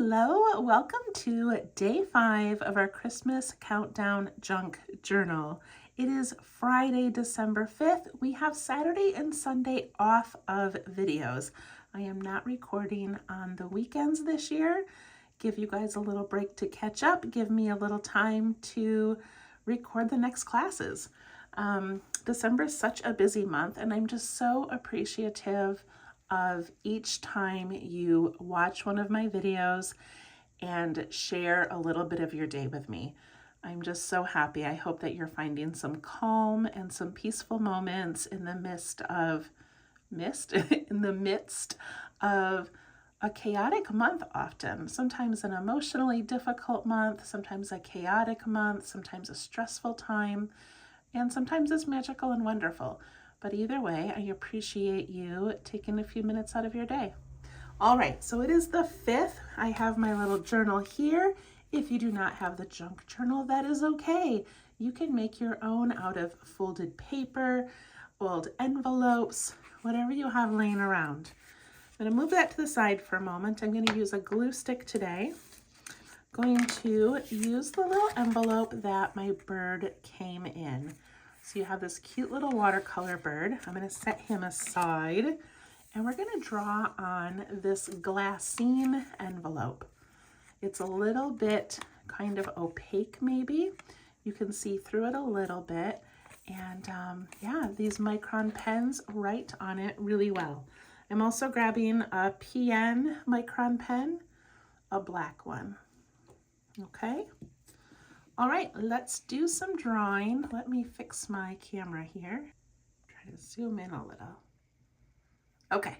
Hello, welcome to day 5 of our Christmas Countdown Junk Journal. It is Friday, December 5th. We have Saturday and Sunday off of videos. I am not recording on the weekends this year. Give you guys a little break to catch up. Give me a little time to record the next classes. December is such a busy month, and I'm just so appreciative of each time you watch one of my videos and share a little bit of your day with me. I'm just so happy. I hope that you're finding some calm and some peaceful moments in the midst of a chaotic month often. Sometimes an emotionally difficult month, sometimes a chaotic month, sometimes a stressful time, and sometimes it's magical and wonderful. But either way, I appreciate you taking a few minutes out of your day. All right, so it is the 5th. I have my little journal here. If you do not have the junk journal, that is okay. You can make your own out of folded paper, old envelopes, whatever you have laying around. I'm gonna move that to the side for a moment. I'm gonna use a glue stick today. Going to use the little envelope that my bird came in. So you have this cute little watercolor bird. I'm going to set him aside, and we're going to draw on this glassine envelope. It's a little bit kind of opaque maybe. You can see through it a little bit, and yeah, these micron pens write on it really well. I'm also grabbing a PN micron pen, a black one. Okay. All right, let's do some drawing. Let me fix my camera here. Try to zoom in a little. Okay,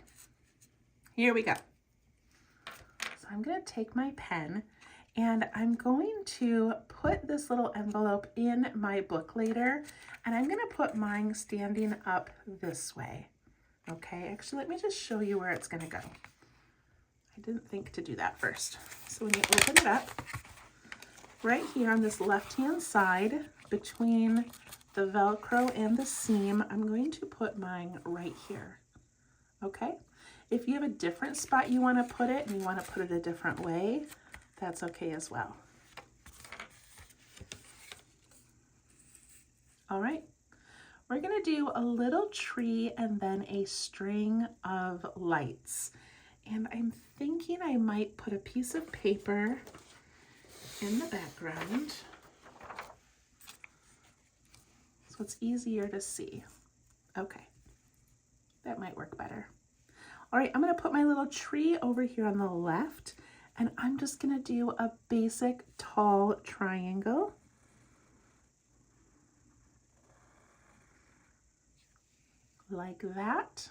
here we go. So I'm gonna take my pen and I'm going to put this little envelope in my book later, and I'm gonna put mine standing up this way. Okay, actually, let me just show you where it's gonna go. I didn't think to do that first. So when you open it up, right here on this left-hand side between the Velcro and the seam, I'm going to put mine right here. Okay? If you have a different spot you want to put it and you want to put it a different way, that's okay as well. All right. We're going to do a little tree and then a string of lights. And I'm thinking I might put a piece of paper in the background so it's easier to see. Okay, that might work better. All right, I'm going to put my little tree over here on the left, and I'm just going to do a basic tall triangle. Like that.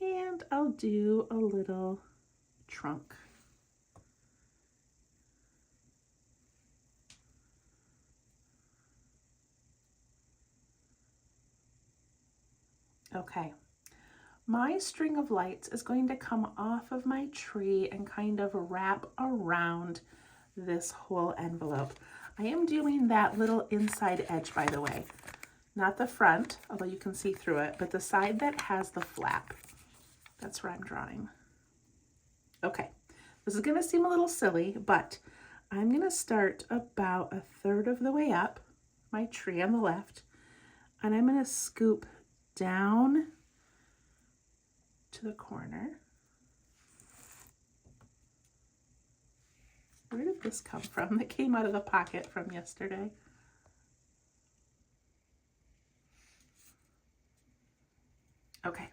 And I'll do a little trunk. Okay, my string of lights is going to come off of my tree and kind of wrap around this whole envelope. I am doing that little inside edge, by the way, not the front, although you can see through it, but the side that has the flap. That's where I'm drawing. Okay, this is gonna seem a little silly, but I'm gonna start about 1/3 of the way up my tree on the left, and I'm gonna scoop down to the corner. Where did this come from? That came out of the pocket from yesterday. Okay.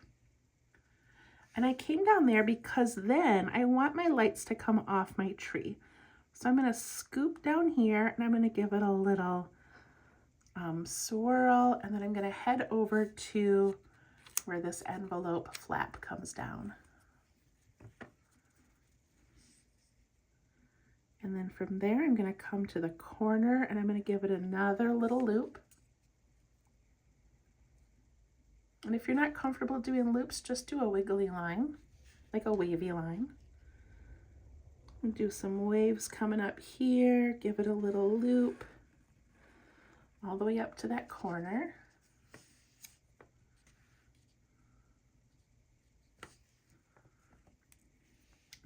And I came down there because then I want my lights to come off my tree. So I'm going to scoop down here and I'm going to give it a little swirl, and then I'm going to head over to where this envelope flap comes down. And then from there, I'm going to come to the corner and I'm going to give it another little loop. And if you're not comfortable doing loops, just do a wiggly line, like a wavy line. And do some waves coming up here, give it a little loop all the way up to that corner.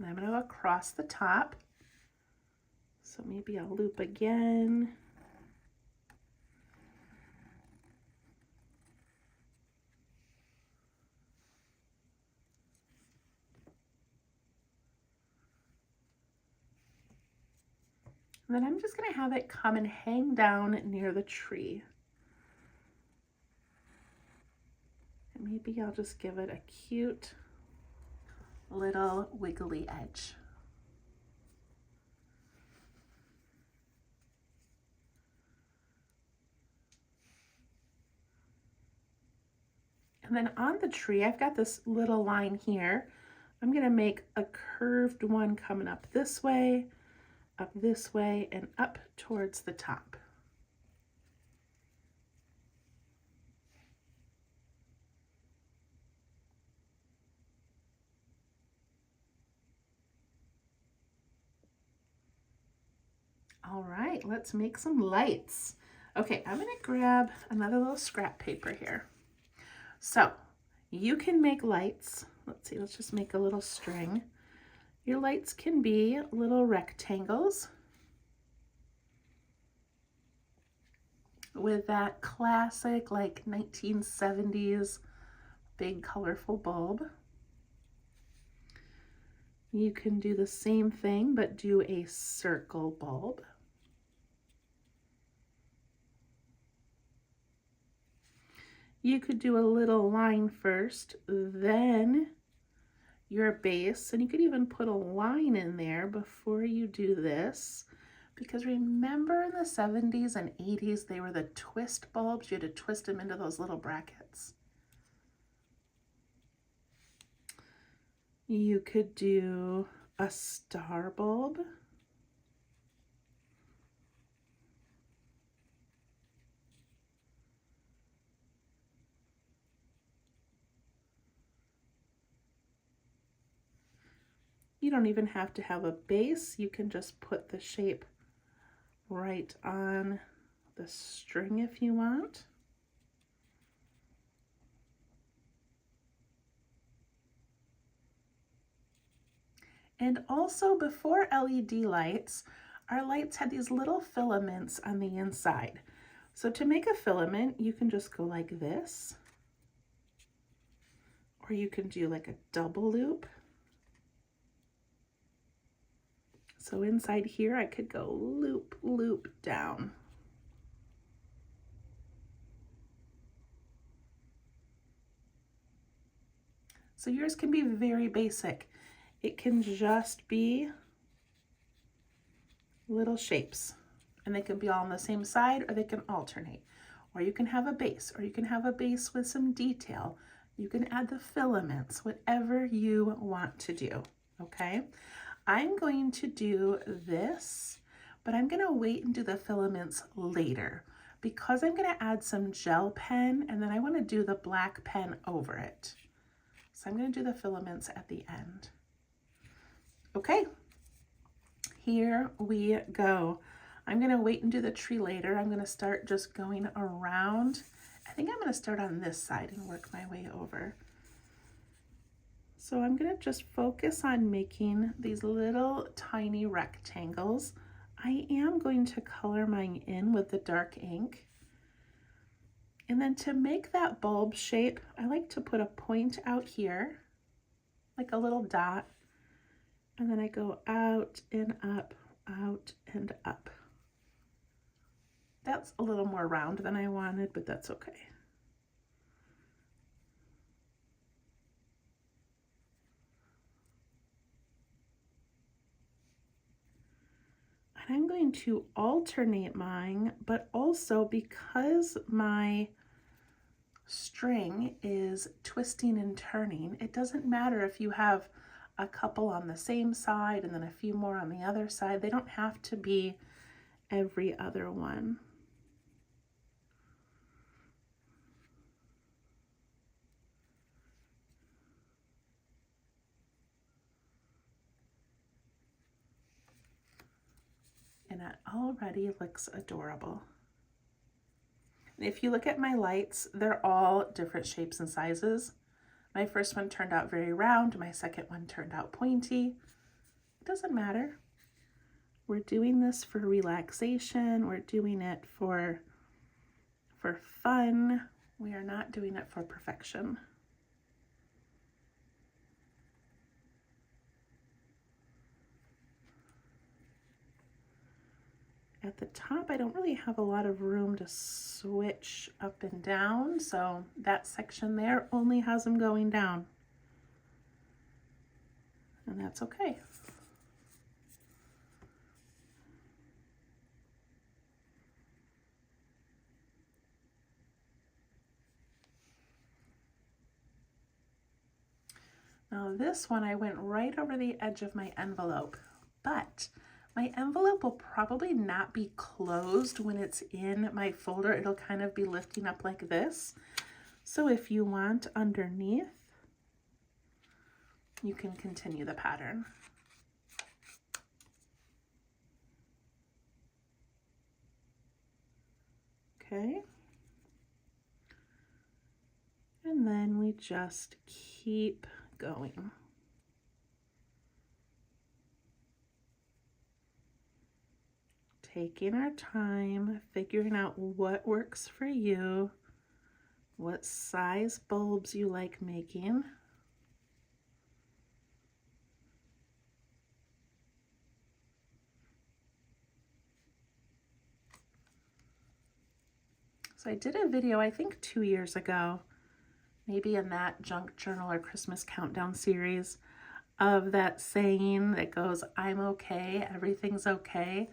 And I'm going to go across the top. So maybe I'll loop again. And then I'm just going to have it come and hang down near the tree. And maybe I'll just give it a cute little wiggly edge. And then on the tree, I've got this little line here. I'm going to make a curved one coming up this way, and up towards the top. All right, let's make some lights. Okay, I'm going to grab another little scrap paper here. So you can make lights. Let's see, let's just make a little string. Your lights can be little rectangles with that classic like 1970s big colorful bulb. You can do the same thing but do a circle bulb. You could do a little line first, then your base, and you could even put a line in there before you do this, because remember in the 70s and 80s, they were the twist bulbs. You had to twist them into those little brackets. You could do a star bulb. You don't even have to have a base. You can just put the shape right on the string if you want. And also before LED lights, our lights had these little filaments on the inside. So to make a filament, you can just go like this, or you can do like a double loop. So inside here, I could go loop, loop down. So yours can be very basic. It can just be little shapes, and they can be all on the same side, or they can alternate. Or you can have a base, or you can have a base with some detail. You can add the filaments, whatever you want to do, okay? I'm going to do this, but I'm going to wait and do the filaments later because I'm going to add some gel pen, and then I want to do the black pen over it. So I'm going to do the filaments at the end. Okay, here we go. I'm going to wait and do the tree later. I'm going to start just going around. I think I'm going to start on this side and work my way over. So I'm going to just focus on making these little tiny rectangles. I am going to color mine in with the dark ink. And then to make that bulb shape, I like to put a point out here, like a little dot. And then I go out and up, out and up. That's a little more round than I wanted, but that's okay. And I'm going to alternate mine, but also because my string is twisting and turning, it doesn't matter if you have a couple on the same side and then a few more on the other side. They don't have to be every other one. And it already looks adorable. And if you look at my lights, they're all different shapes and sizes. My first one turned out very round. My second one turned out pointy. It doesn't matter. We're doing this for relaxation. We're doing it for fun. We are not doing it for perfection. At the top, I don't really have a lot of room to switch up and down, so that section there only has them going down. And that's okay. Now this one, I went right over the edge of my envelope, but my envelope will probably not be closed when it's in my folder. It'll kind of be lifting up like this. So if you want underneath, you can continue the pattern. Okay. And then we just keep going. Taking our time, figuring out what works for you, what size bulbs you like making. So I did a video, I think 2 years ago, maybe in that junk journal or Christmas countdown series, of that saying that goes, I'm okay, everything's okay.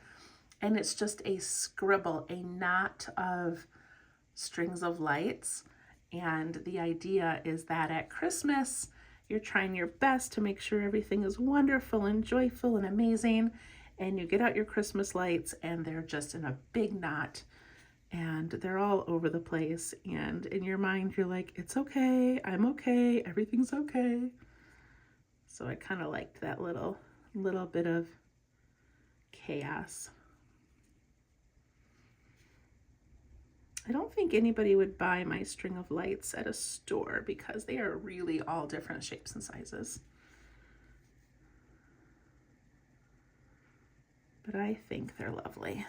And it's just a scribble, a knot of strings of lights. And the idea is that at Christmas, you're trying your best to make sure everything is wonderful and joyful and amazing. And you get out your Christmas lights and they're just in a big knot and they're all over the place. And in your mind, you're like, it's okay, I'm okay, everything's okay. So I kind of liked that little bit of chaos. I don't think anybody would buy my string of lights at a store because they are really all different shapes and sizes. But I think they're lovely.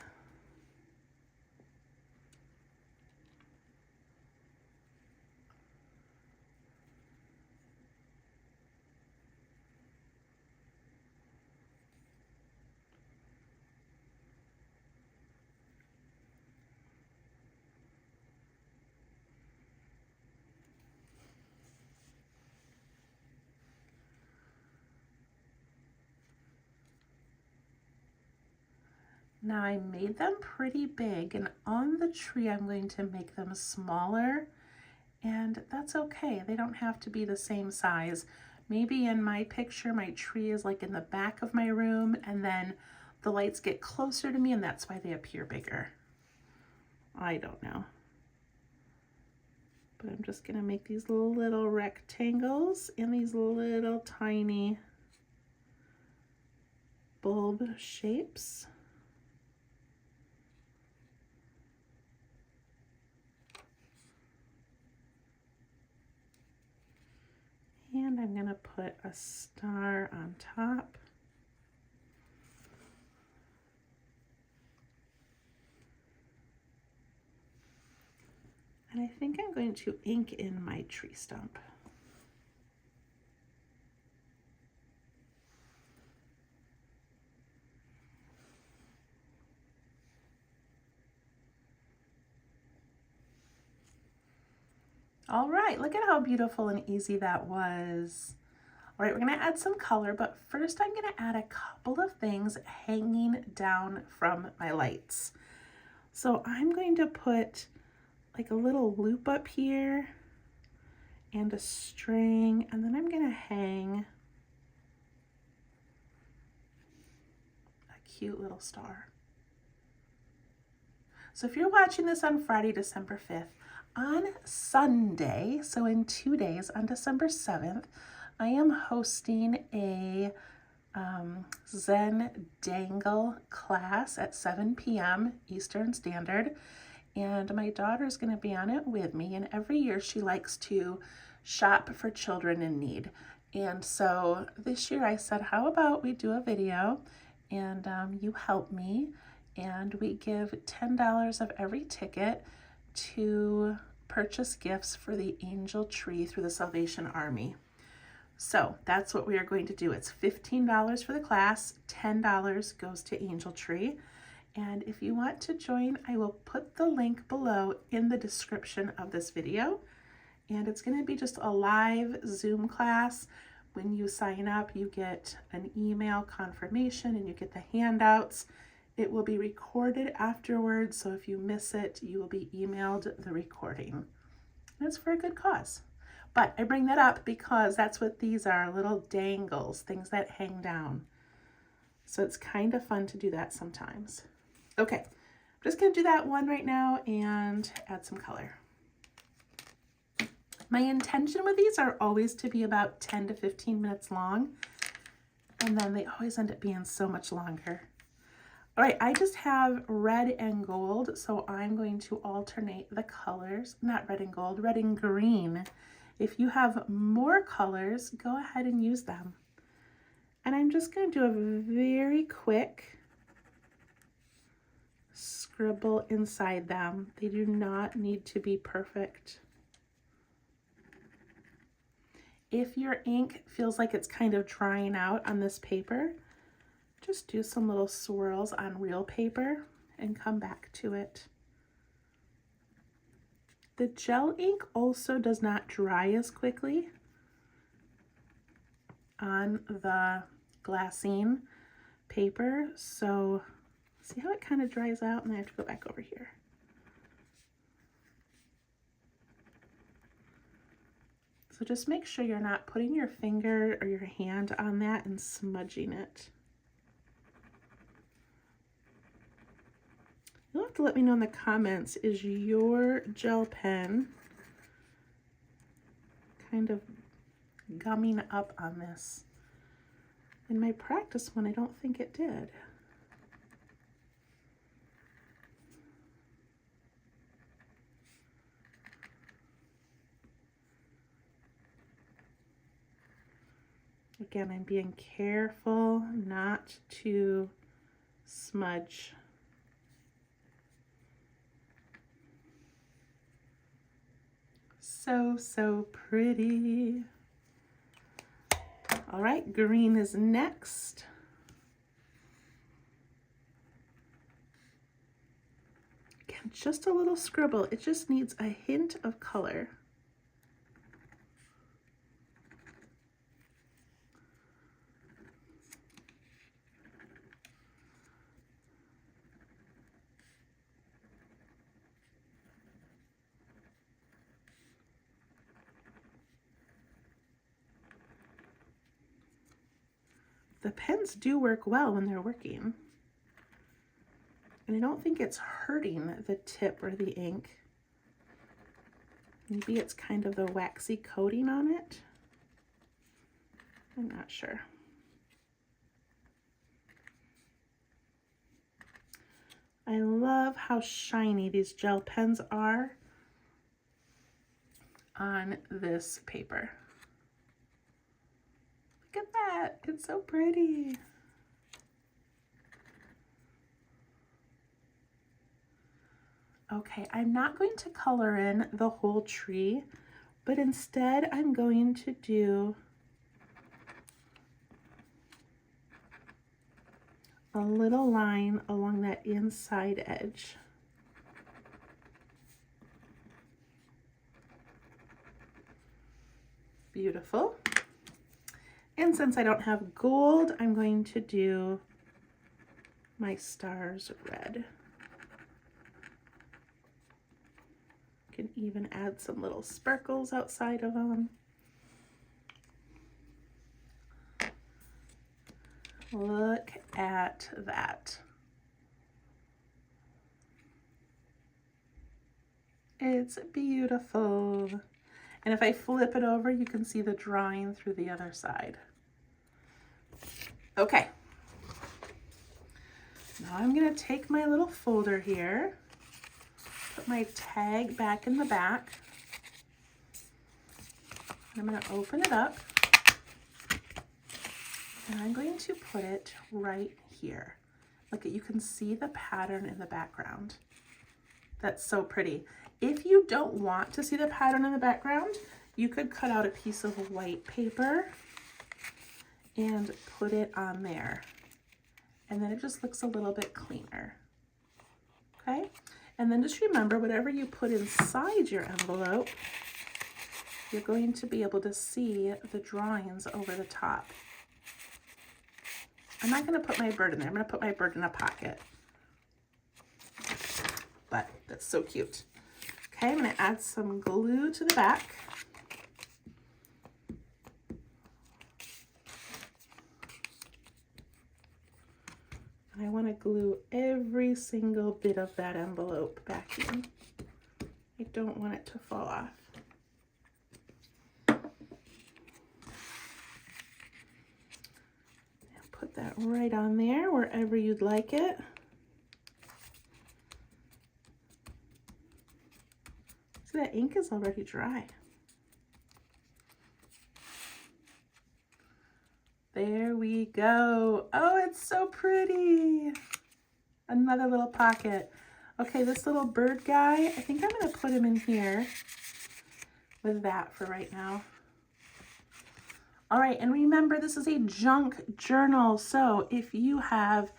Now I made them pretty big, and on the tree I'm going to make them smaller, and that's okay. They don't have to be the same size. Maybe in my picture my tree is like in the back of my room, and then the lights get closer to me and that's why they appear bigger. I don't know. But I'm just gonna make these little rectangles in these little tiny bulb shapes. And I'm gonna put a star on top. And I think I'm going to ink in my tree stump. All right, look at how beautiful and easy that was. All right, we're gonna add some color, but first I'm gonna add a couple of things hanging down from my lights. So I'm going to put like a little loop up here and a string, and then I'm gonna hang a cute little star. So if you're watching this on Friday, December 5th, on Sunday, so in 2 days, on December 7th, I am hosting a ZenDangle class at 7 p.m. Eastern Standard, and my daughter's going to be on it with me, and every year she likes to shop for children in need. And so this year I said, how about we do a video and you help me, and we give $10 of every ticket to purchase gifts for the Angel Tree through the Salvation Army. So that's what we are going to do. It's $15 for the class, $10 goes to Angel Tree. And if you want to join, I will put the link below in the description of this video. And it's going to be just a live Zoom class. When you sign up, you get an email confirmation and you get the handouts. It will be recorded afterwards, so if you miss it, you will be emailed the recording. And it's for a good cause. But I bring that up because that's what these are, little dangles, things that hang down. So it's kind of fun to do that sometimes. Okay, I'm just going to do that one right now and add some color. My intention with these are always to be about 10 to 15 minutes long, and then they always end up being so much longer. All right, I just have red and gold, so I'm going to alternate the colors, not red and gold, red and green. If you have more colors, go ahead and use them. And I'm just going to do a very quick scribble inside them. They do not need to be perfect. If your ink feels like it's kind of drying out on this paper, just do some little swirls on real paper and come back to it. The gel ink also does not dry as quickly on the glassine paper, so see how it kind of dries out, and I have to go back over here. So just make sure you're not putting your finger or your hand on that and smudging it. You'll have to let me know in the comments, is your gel pen kind of gumming up on this? In my practice one, I don't think it did. Again, I'm being careful not to smudge. So pretty. All right, green is next. Again, just a little scribble. It just needs a hint of color. The pens do work well when they're working. And I don't think it's hurting the tip or the ink. Maybe it's kind of the waxy coating on it. I'm not sure. I love how shiny these gel pens are on this paper. Look at that, it's so pretty. Okay, I'm not going to color in the whole tree, but instead I'm going to do a little line along that inside edge. Beautiful. And since I don't have gold, I'm going to do my stars red. Can even add some little sparkles outside of them. Look at that. It's beautiful. And if I flip it over, you can see the drawing through the other side. Okay. Now I'm going to take my little folder here, put my tag back in the back. I'm going to open it up. And I'm going to put it right here. Look, you can see the pattern in the background. That's so pretty. If you don't want to see the pattern in the background, you could cut out a piece of white paper and put it on there. And then it just looks a little bit cleaner. Okay? And then just remember, whatever you put inside your envelope, you're going to be able to see the drawings over the top. I'm not going to put my bird in there. I'm going to put my bird in a pocket. But that's so cute. Okay, I'm going to add some glue to the back. And I want to glue every single bit of that envelope back in. I don't want it to fall off. Put that right on there wherever you'd like it. See, that ink is already dry. There we go. Oh, it's so pretty. Another little pocket. Okay, this little bird guy, I think I'm going to put him in here with that for right now. All right, and remember, this is a junk journal, so if you have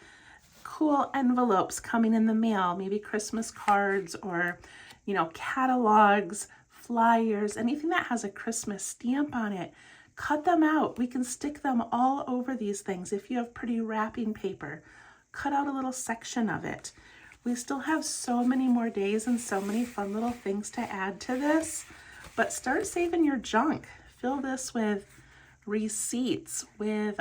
cool envelopes coming in the mail, maybe Christmas cards or, you know, catalogs, flyers, anything that has a Christmas stamp on it, cut them out. We can stick them all over these things. If you have pretty wrapping paper, cut out a little section of it. We still have so many more days and so many fun little things to add to this, but start saving your junk. Fill this with receipts, with,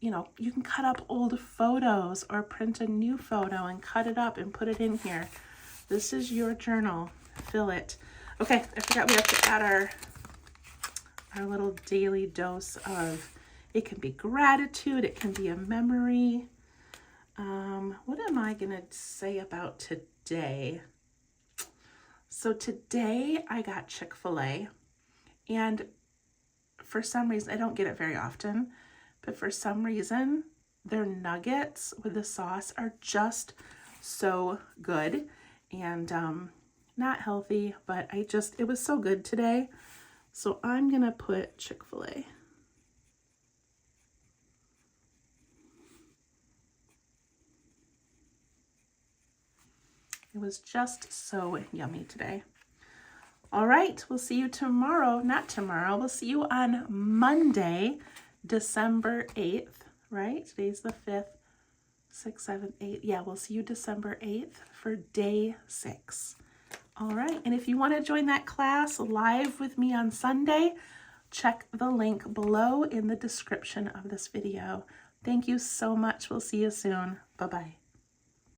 you know, you can cut up old photos or print a new photo and cut it up and put it in here. This is your journal. Fill it. Okay, I forgot we have to add our little daily dose of, it can be gratitude, it can be a memory. What am I gonna say about today? So today I got Chick-fil-A, and for some reason, I don't get it very often, but for some reason, their nuggets with the sauce are just so good, and not healthy, but it was so good today. So I'm gonna put Chick-fil-A. It was just so yummy today. All right, we'll see you tomorrow. Not tomorrow, we'll see you on Monday, December 8th, right? Today's the 5th, 6th, 7th, 8th. Yeah, we'll see you December 8th for day 6. All right, and if you want to join that class live with me on Sunday, check the link below in the description of this video. Thank you so much. We'll see you soon. Bye-bye.